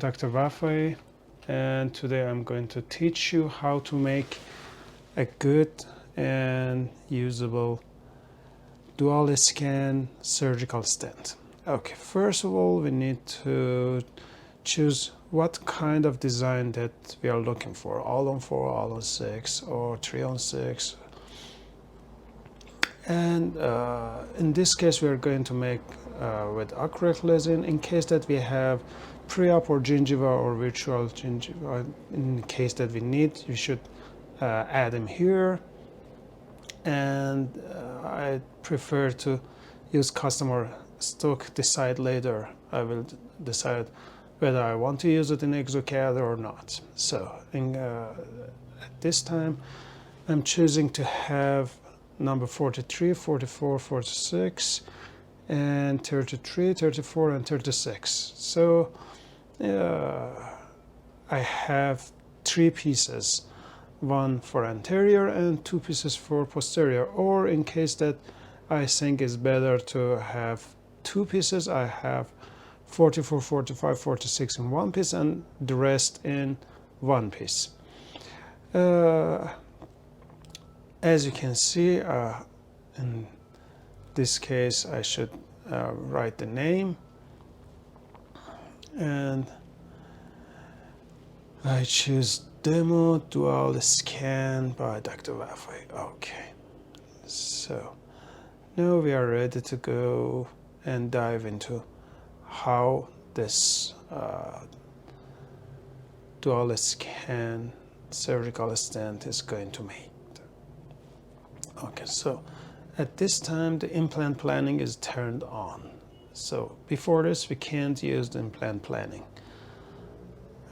Dr. Vafaee, and today I'm going to teach you how to make a good and usable dual scan surgical stent. Okay, first of all, we need to choose what kind of design that we are looking for, all on 4, all on 6, or 3 on 6. And in this case, we are going to make with acrylic resin. In case that we have pre-op or gingiva or virtual gingiva, in case that we need, we should add them here. And I prefer to use custom or stock, decide later. I will decide whether I want to use it in Exocad or not. So at this time, I'm choosing to have number 43, 44, 46, and 33, 34, and 36. So I have 3 pieces, one for anterior and 2 pieces for posterior. Or in case that I think it's better to have 2 pieces, I have 44, 45, 46 in 1 piece and the rest in 1 piece. As you can see, in this case, I should write the name, and I choose Demo Dual Scan by Dr. Vafaee. Okay, so now we are ready to go and dive into how this dual scan surgical stent is going to make. Okay, so at this time the implant planning is turned on. So before this we can't use the implant planning.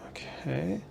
Okay.